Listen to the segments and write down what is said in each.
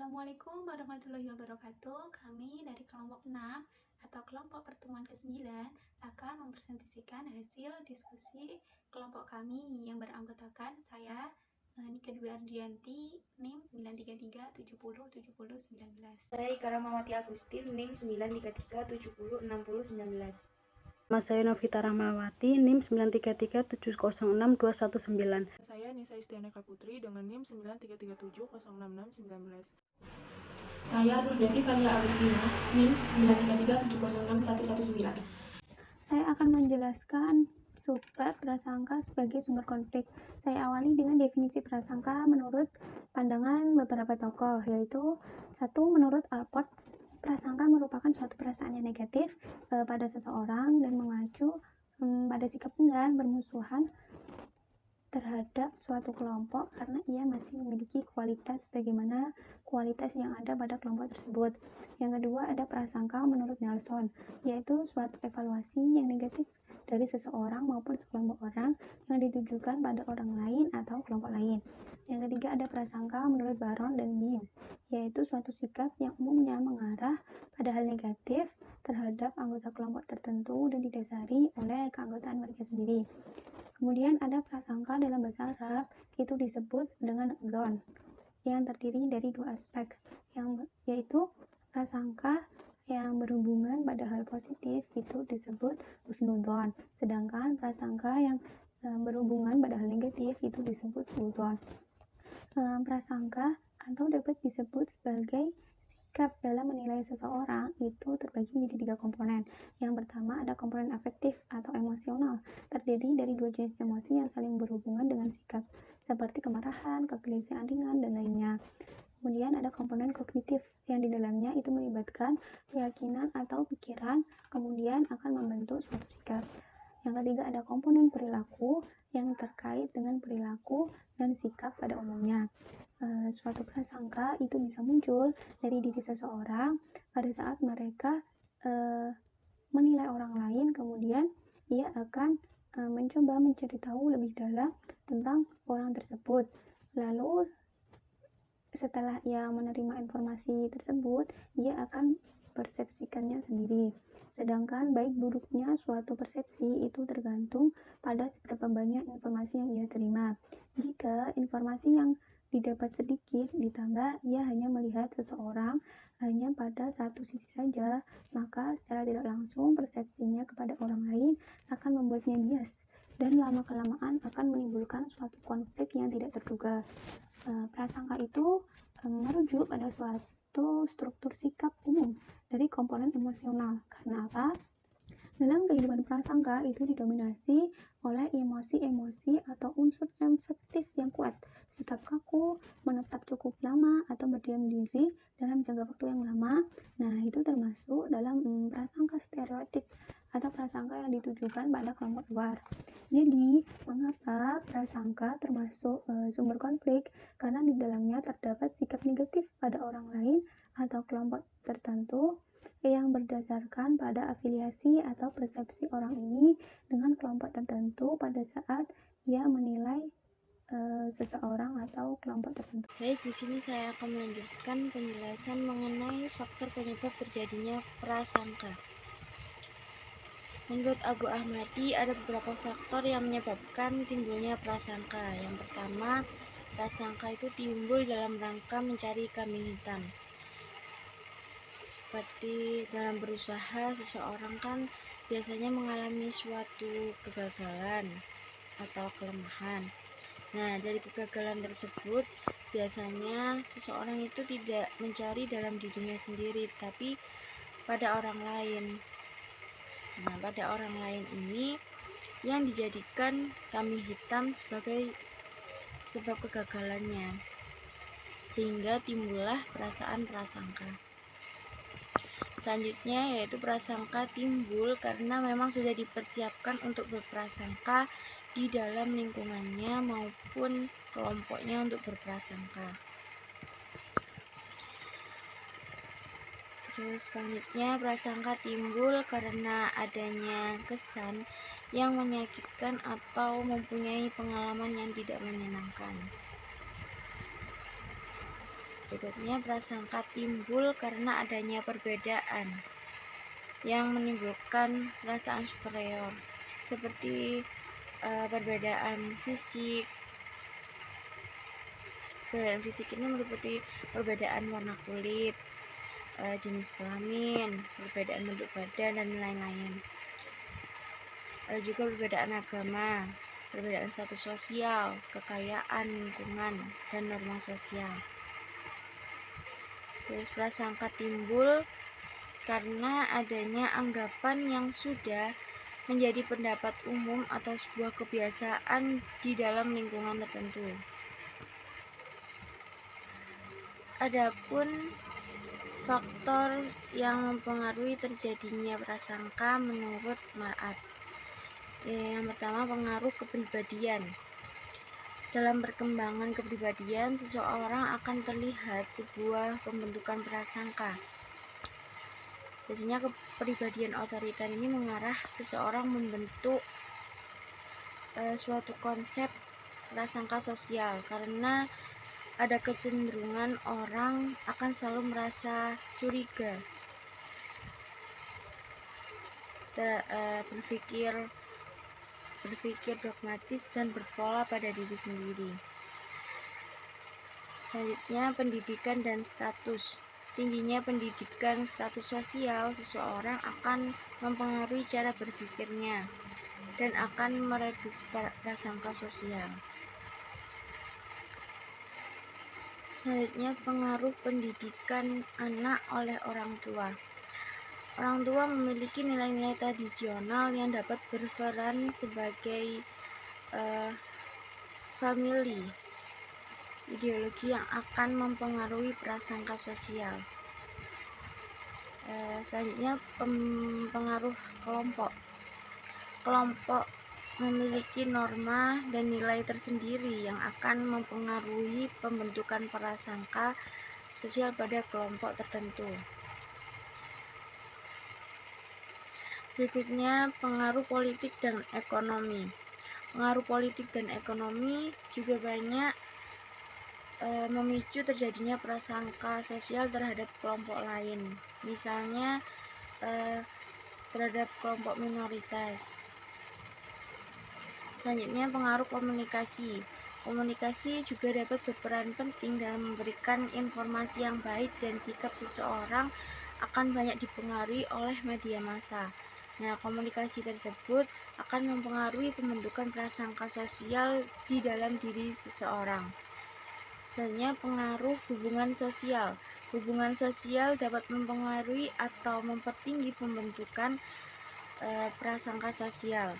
Assalamualaikum warahmatullahi wabarakatuh. Kami dari kelompok 6 atau kelompok pertemuan ke-9 akan mempresentasikan hasil diskusi kelompok kami yang beranggotakan saya, Nika Dwi Ardianti, NIM 933707019. Saya Ika Rahmawati Agustin, NIM 933706019. Nama saya Novita Rahmawati, NIM 933706219. Saya Nisa Istianeka Putri dengan NIM 933706619. Saya Nur Devi Valia Agustina, NIM 933706119. Saya akan menjelaskan subbab prasangka sebagai sumber konflik. Saya awali dengan definisi prasangka menurut pandangan beberapa tokoh, yaitu satu, menurut Alport, prasangka merupakan suatu perasaan yang negatif pada seseorang dan mengacu pada sikap enggan bermusuhan terhadap suatu kelompok karena ia masih memiliki kualitas sebagaimana kualitas yang ada pada kelompok tersebut. Yang kedua, ada prasangka menurut Nelson, yaitu suatu evaluasi yang negatif dari seseorang maupun sekelompok orang yang ditujukan pada orang lain atau kelompok lain. Yang ketiga, ada prasangka menurut Baron dan Beam, yaitu suatu sikap yang umumnya mengarah pada hal negatif terhadap anggota kelompok tertentu dan didasari oleh keanggotaan mereka sendiri. Kemudian ada prasangka dalam bahasa Arab, itu disebut dengan dzon, yang terdiri dari dua aspek, yaitu prasangka yang berhubungan pada hal positif itu disebut husnudzon, sedangkan prasangka yang berhubungan pada hal negatif itu disebut suudzon. Prasangka atau dapat disebut sebagai sikap dalam menilai seseorang itu terbagi menjadi 3 komponen. Yang pertama ada komponen afektif atau emosional, terdiri dari 2 jenis emosi yang saling berhubungan dengan sikap, seperti kemarahan, kegelisahan ringan, dan lainnya. Kemudian ada komponen kognitif yang di dalamnya itu melibatkan keyakinan atau pikiran, kemudian akan membentuk suatu sikap. Yang ketiga ada komponen perilaku yang terkait dengan perilaku dan sikap pada umumnya. Suatu prasangka itu bisa muncul dari diri seseorang pada saat mereka menilai orang lain, kemudian ia akan mencoba mencari tahu lebih dalam tentang orang tersebut. Lalu setelah ia menerima informasi tersebut, ia akan persepsikannya sendiri. Sedangkan baik buruknya suatu persepsi itu tergantung pada seberapa banyak informasi yang ia terima. Jika informasi yang didapat sedikit, ditambah ia hanya melihat seseorang hanya pada satu sisi saja, maka secara tidak langsung persepsinya kepada orang lain akan membuatnya bias dan lama-kelamaan akan menimbulkan suatu konflik yang tidak terduga. Prasangka itu merujuk pada suatu struktur sikap umum dari komponen emosional. Karena apa? Dalam kehidupan prasangka itu didominasi oleh emosi-emosi atau unsur afektif yang kuat, sikap kaku, menetap cukup lama atau berdiam diri dalam jangka waktu yang lama. Nah, itu termasuk dalam prasangka stereotip atau prasangka yang ditujukan pada kelompok luar. Jadi, mengapa prasangka termasuk sumber konflik? Karena di dalamnya terdapat sikap negatif pada orang lain atau kelompok tertentu yang berdasarkan pada afiliasi atau persepsi orang ini dengan kelompok tertentu pada saat ia menilai seseorang atau kelompok tertentu. Baik, di sini saya akan melanjutkan penjelasan mengenai faktor penyebab terjadinya prasangka. Menurut Abu Ahmadi, ada beberapa faktor yang menyebabkan timbulnya prasangka. Yang pertama, prasangka itu timbul dalam rangka mencari kambing hitam. Seperti dalam berusaha, seseorang kan biasanya mengalami suatu kegagalan atau kelemahan. Nah, dari kegagalan tersebut, biasanya seseorang itu tidak mencari dalam dirinya sendiri, tapi pada orang lain. Nah, pada orang lain ini yang dijadikan kambing hitam sebagai sebab kegagalannya, sehingga timbullah perasaan prasangka. Selanjutnya yaitu prasangka timbul karena memang sudah dipersiapkan untuk berprasangka di dalam lingkungannya maupun kelompoknya untuk berprasangka. Terus selanjutnya prasangka timbul karena adanya kesan yang menyakitkan atau mempunyai pengalaman yang tidak menyenangkan. Berikutnya, prasangka timbul karena adanya perbedaan yang menimbulkan perasaan superior, seperti perbedaan fisik. Perbedaan fisik ini meliputi perbedaan warna kulit, jenis kelamin, perbedaan bentuk badan, dan lain-lain. Ada juga perbedaan agama, perbedaan status sosial, kekayaan, lingkungan, dan norma sosial. Terus prasangka timbul karena adanya anggapan yang sudah menjadi pendapat umum atau sebuah kebiasaan di dalam lingkungan tertentu. Adapun faktor yang mempengaruhi terjadinya prasangka menurut Mar'ad. Yang pertama, pengaruh kepribadian. Dalam perkembangan kepribadian, seseorang akan terlihat sebuah pembentukan prasangka. Biasanya kepribadian otoriter ini mengarah seseorang membentuk suatu konsep prasangka sosial, karena ada kecenderungan orang akan selalu merasa curiga, berpikir dogmatis dan berpola pada diri sendiri. Selanjutnya, pendidikan dan status. Tingginya pendidikan status sosial seseorang akan mempengaruhi cara berpikirnya dan akan mereduksi prasangka sosial. Selanjutnya, pengaruh pendidikan anak oleh orang tua. Orang tua memiliki nilai-nilai tradisional yang dapat berperan sebagai famili, ideologi yang akan mempengaruhi prasangka sosial. Selanjutnya, pengaruh kelompok. Kelompok memiliki norma dan nilai tersendiri yang akan mempengaruhi pembentukan prasangka sosial pada kelompok tertentu. Berikutnya, pengaruh politik dan ekonomi. Pengaruh politik dan ekonomi juga banyak memicu terjadinya prasangka sosial terhadap kelompok lain, misalnya terhadap kelompok minoritas. Selanjutnya, pengaruh komunikasi. Komunikasi juga dapat berperan penting dalam memberikan informasi yang baik, dan sikap seseorang akan banyak dipengaruhi oleh media massa. Nah, komunikasi tersebut akan mempengaruhi pembentukan prasangka sosial di dalam diri seseorang. Selanjutnya, pengaruh hubungan sosial. Hubungan sosial dapat mempengaruhi atau mempertinggi pembentukan prasangka sosial.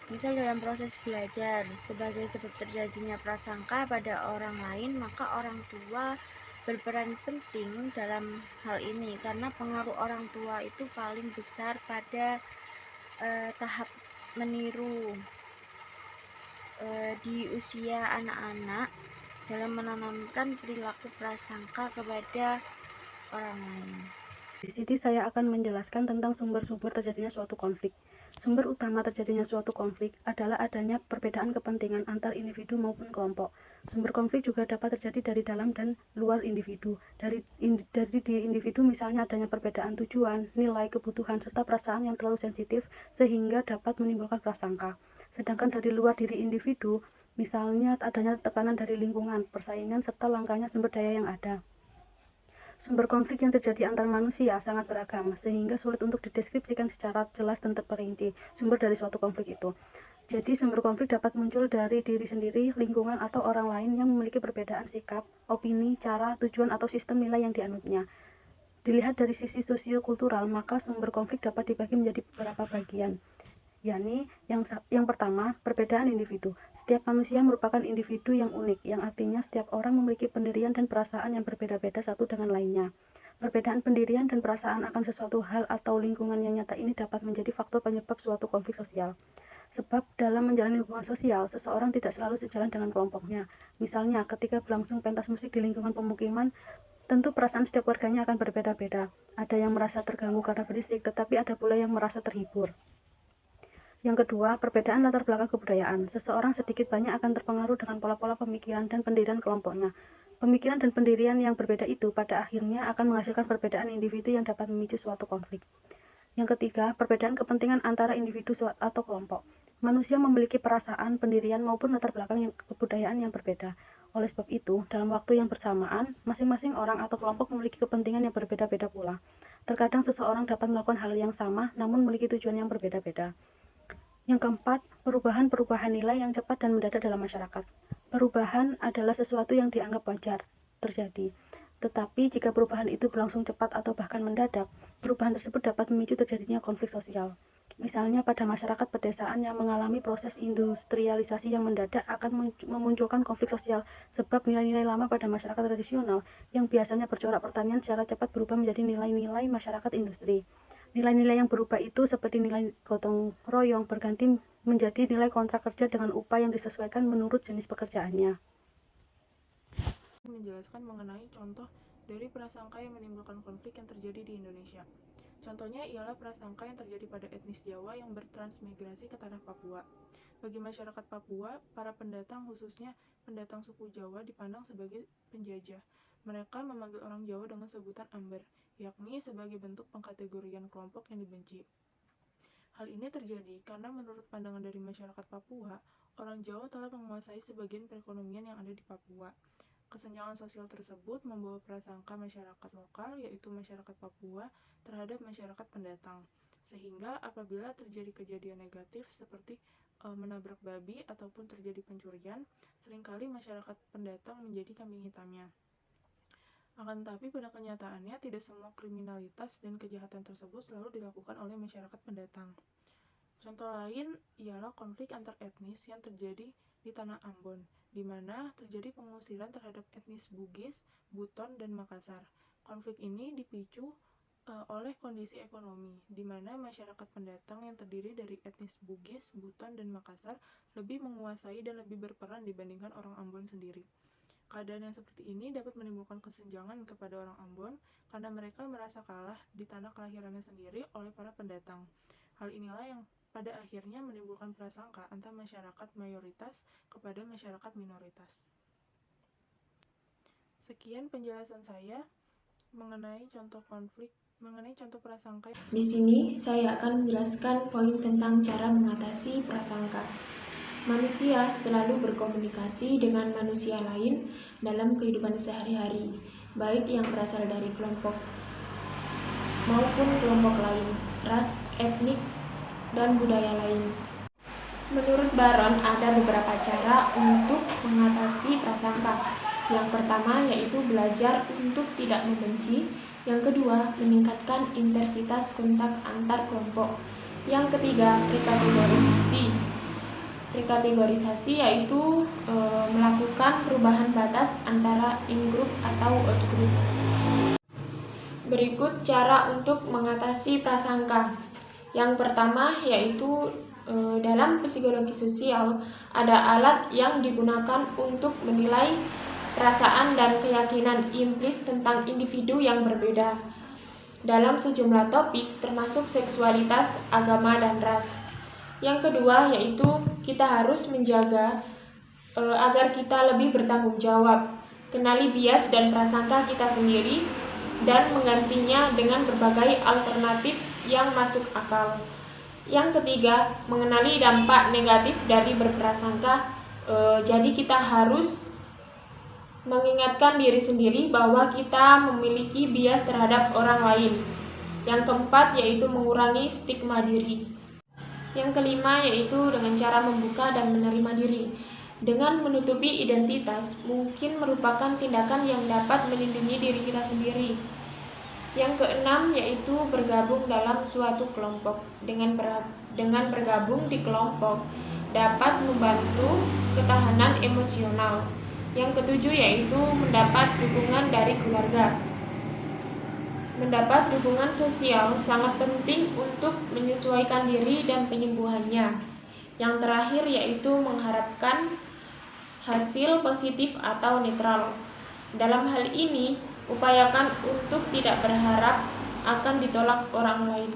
Misal dalam proses belajar, sebagai sebab terjadinya prasangka pada orang lain, maka orang tua berperan penting dalam hal ini, karena pengaruh orang tua itu paling besar pada tahap meniru di usia anak-anak dalam menanamkan perilaku prasangka kepada orang lain. Di sini saya akan menjelaskan tentang sumber-sumber terjadinya suatu konflik. Sumber utama terjadinya suatu konflik adalah adanya perbedaan kepentingan antar individu maupun kelompok. Sumber konflik juga dapat terjadi dari dalam dan luar individu. Dari di individu misalnya adanya perbedaan tujuan, nilai, kebutuhan, serta perasaan yang terlalu sensitif sehingga dapat menimbulkan prasangka. Sedangkan dari luar diri individu, misalnya adanya tekanan dari lingkungan, persaingan, serta langkahnya sumber daya yang ada. Sumber konflik yang terjadi antar manusia sangat beragam, sehingga sulit untuk dideskripsikan secara jelas dan terperinci sumber dari suatu konflik itu. Jadi, sumber konflik dapat muncul dari diri sendiri, lingkungan, atau orang lain yang memiliki perbedaan sikap, opini, cara, tujuan, atau sistem nilai yang dianutnya. Dilihat dari sisi sosiokultural, maka sumber konflik dapat dibagi menjadi beberapa bagian, yakni yang pertama, perbedaan individu. Setiap manusia merupakan individu yang unik, yang artinya setiap orang memiliki pendirian dan perasaan yang berbeda-beda satu dengan lainnya. Perbedaan pendirian dan perasaan akan sesuatu hal atau lingkungan yang nyata ini dapat menjadi faktor penyebab suatu konflik sosial. Sebab dalam menjalani hubungan sosial, seseorang tidak selalu sejalan dengan kelompoknya. Misalnya, ketika berlangsung pentas musik di lingkungan pemukiman, tentu perasaan setiap warganya akan berbeda-beda. Ada yang merasa terganggu karena berisik, tetapi ada pula yang merasa terhibur. Yang kedua, perbedaan latar belakang kebudayaan. Seseorang sedikit banyak akan terpengaruh dengan pola-pola pemikiran dan pendirian kelompoknya. Pemikiran dan pendirian yang berbeda itu pada akhirnya akan menghasilkan perbedaan individu yang dapat memicu suatu konflik. Yang ketiga, perbedaan kepentingan antara individu atau kelompok. Manusia memiliki perasaan, pendirian, maupun latar belakang kebudayaan yang berbeda. Oleh sebab itu, dalam waktu yang bersamaan, masing-masing orang atau kelompok memiliki kepentingan yang berbeda-beda pula. Terkadang seseorang dapat melakukan hal yang sama, namun memiliki tujuan yang berbeda-beda. Yang keempat, perubahan-perubahan nilai yang cepat dan mendadak dalam masyarakat. Perubahan adalah sesuatu yang dianggap wajar terjadi. Tetapi jika perubahan itu berlangsung cepat atau bahkan mendadak, perubahan tersebut dapat memicu terjadinya konflik sosial. Misalnya pada masyarakat pedesaan yang mengalami proses industrialisasi yang mendadak akan memunculkan konflik sosial sebab nilai-nilai lama pada masyarakat tradisional yang biasanya bercorak pertanian secara cepat berubah menjadi nilai-nilai masyarakat industri. Nilai-nilai yang berubah itu seperti nilai gotong royong berganti menjadi nilai kontrak kerja dengan upah yang disesuaikan menurut jenis pekerjaannya. Menjelaskan mengenai contoh dari prasangka yang menimbulkan konflik yang terjadi di Indonesia. Contohnya ialah prasangka yang terjadi pada etnis Jawa yang bertransmigrasi ke tanah Papua. Bagi masyarakat Papua, para pendatang khususnya pendatang suku Jawa dipandang sebagai penjajah. Mereka memanggil orang Jawa dengan sebutan Amber, yakni sebagai bentuk pengkategorian kelompok yang dibenci. Hal ini terjadi karena menurut pandangan dari masyarakat Papua, orang Jawa telah menguasai sebagian perekonomian yang ada di Papua. Kesenjangan sosial tersebut membawa prasangka masyarakat lokal, yaitu masyarakat Papua, terhadap masyarakat pendatang. Sehingga apabila terjadi kejadian negatif seperti menabrak babi ataupun terjadi pencurian, seringkali masyarakat pendatang menjadi kambing hitamnya. Akan tetapi pada kenyataannya tidak semua kriminalitas dan kejahatan tersebut selalu dilakukan oleh masyarakat pendatang. Contoh lain ialah konflik antar etnis yang terjadi di Tanah Ambon, di mana terjadi pengusiran terhadap etnis Bugis, Buton, dan Makassar. Konflik ini dipicu oleh kondisi ekonomi, di mana masyarakat pendatang yang terdiri dari etnis Bugis, Buton, dan Makassar lebih menguasai dan lebih berperan dibandingkan orang Ambon sendiri. Keadaan yang seperti ini dapat menimbulkan kesenjangan kepada orang Ambon karena mereka merasa kalah di tanah kelahirannya sendiri oleh para pendatang. Hal inilah yang pada akhirnya menimbulkan prasangka antara masyarakat mayoritas kepada masyarakat minoritas. Sekian penjelasan saya mengenai contoh prasangka. Di sini saya akan menjelaskan poin tentang cara mengatasi prasangka. Manusia selalu berkomunikasi dengan manusia lain dalam kehidupan sehari-hari, baik yang berasal dari kelompok maupun kelompok lain, ras, etnik, dan budaya lain. Menurut Baron, ada beberapa cara untuk mengatasi prasangka. Yang pertama yaitu belajar untuk tidak membenci. Yang kedua, meningkatkan intensitas kontak antar kelompok. Yang ketiga, rekategorisasi. Rekategorisasi yaitu melakukan perubahan batas antara in-group atau out-group. Berikut cara untuk mengatasi prasangka. Yang pertama yaitu dalam psikologi sosial ada alat yang digunakan untuk menilai perasaan dan keyakinan implis tentang individu yang berbeda dalam sejumlah topik termasuk seksualitas, agama, dan ras. Yang kedua yaitu kita harus menjaga agar kita lebih bertanggung jawab, kenali bias dan prasangka kita sendiri, dan menggantinya dengan berbagai alternatif yang masuk akal. Yang ketiga, mengenali dampak negatif dari berprasangka. Jadi kita harus mengingatkan diri sendiri bahwa kita memiliki bias terhadap orang lain. Yang keempat yaitu mengurangi stigma diri. Yang kelima yaitu dengan cara membuka dan menerima diri. Dengan menutupi identitas mungkin merupakan tindakan yang dapat melindungi diri kita sendiri. Yang keenam yaitu bergabung dalam suatu kelompok. Dengan bergabung di kelompok dapat membantu ketahanan emosional. Yang ketujuh yaitu mendapat dukungan dari keluarga. Mendapat dukungan sosial sangat penting untuk menyesuaikan diri dan penyembuhannya. Yang terakhir yaitu mengharapkan hasil positif atau netral. Dalam hal ini, upayakan untuk tidak berharap akan ditolak orang lain.